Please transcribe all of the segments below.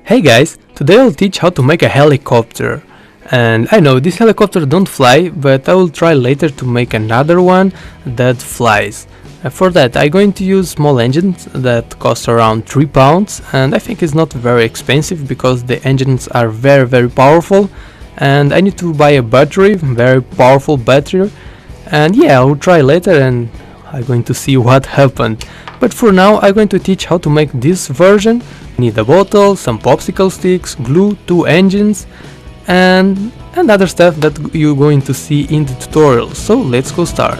Hey guys, today I'll teach how to make a helicopter. And I know this helicopter don't fly, but I will try later to make another one that flies. For that I'm going to use small engines that cost around 3 pounds, and I think it's not very expensive because the engines are very powerful, and I need to buy a battery, very powerful battery, and yeah, I'll try later and I'm going to see what happened. But for now I'm going to teach how to make this version. Need a bottle, some popsicle sticks, glue, 2 engines, and other stuff that you're going to see in the tutorial. So let's go start.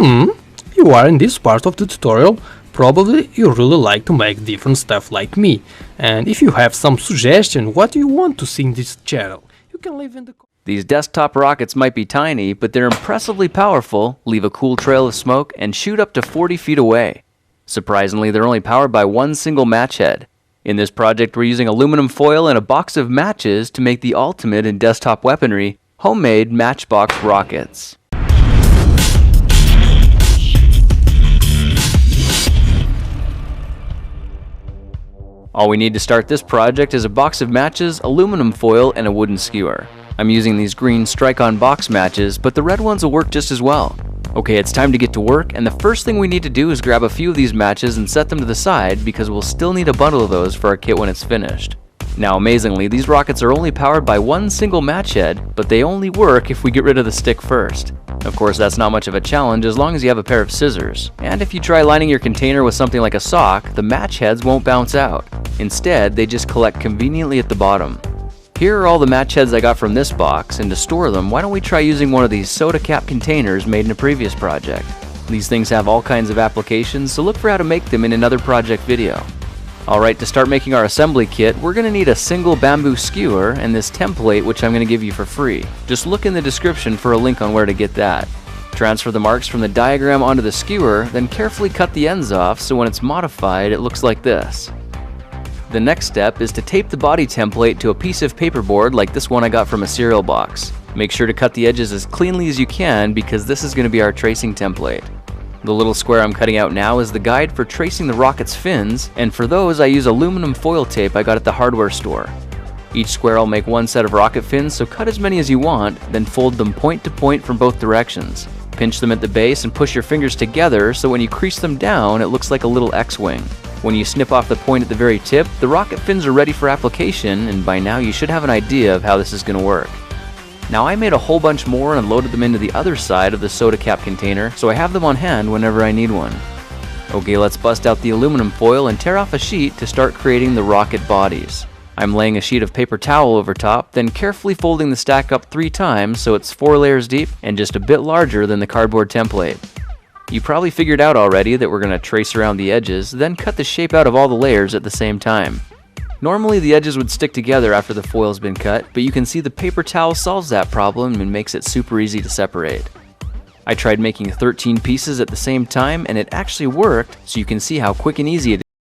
You are in this part of the tutorial. Probably you really like to make different stuff like me. And if you have some suggestion what you want to see in this channel, you can leave in the comments. These desktop rockets might be tiny, but they're impressively powerful, leave a cool trail of smoke, and shoot up to 40 feet away. Surprisingly, they're only powered by one single match head. In this project, we're using aluminum foil and a box of matches to make the ultimate in desktop weaponry, homemade matchbox rockets. All we need to start this project is a box of matches, aluminum foil, and a wooden skewer. I'm using these green strike-on box matches, but the red ones will work just as well. Okay, it's time to get to work, and the first thing we need to do is grab a few of these matches and set them to the side because we'll still need a bundle of those for our kit when it's finished. Now, amazingly, these rockets are only powered by one single match head, but they only work if we get rid of the stick first. Of course, that's not much of a challenge as long as you have a pair of scissors. And if you try lining your container with something like a sock, the match heads won't bounce out. Instead, they just collect conveniently at the bottom. Here are all the match heads I got from this box, and to store them, why don't we try using one of these soda cap containers made in a previous project. These things have all kinds of applications, so look for how to make them in another project video. Alright, to start making our assembly kit, we're going to need a single bamboo skewer and this template, which I'm going to give you for free. Just look in the description for a link on where to get that. Transfer the marks from the diagram onto the skewer, then carefully cut the ends off so when it's modified it looks like this. The next step is to tape the body template to a piece of paperboard like this one I got from a cereal box. Make sure to cut the edges as cleanly as you can because this is going to be our tracing template. The little square I'm cutting out now is the guide for tracing the rocket's fins, and for those I use aluminum foil tape I got at the hardware store. Each square will make one set of rocket fins, so cut as many as you want, then fold them point to point from both directions. Pinch them at the base and push your fingers together so when you crease them down it looks like a little X-wing. When you snip off the point at the very tip, the rocket fins are ready for application, and by now you should have an idea of how this is going to work. Now I made a whole bunch more and loaded them into the other side of the soda cap container, so I have them on hand whenever I need one. Okay, let's bust out the aluminum foil and tear off a sheet to start creating the rocket bodies. I'm laying a sheet of paper towel over top, then carefully folding the stack up 3 times so it's 4 layers deep and just a bit larger than the cardboard template. You probably figured out already that we're going to trace around the edges, then cut the shape out of all the layers at the same time. Normally the edges would stick together after the foil's been cut, but you can see the paper towel solves that problem and makes it super easy to separate. I tried making 13 pieces at the same time and it actually worked, so you can see how quick and easy it is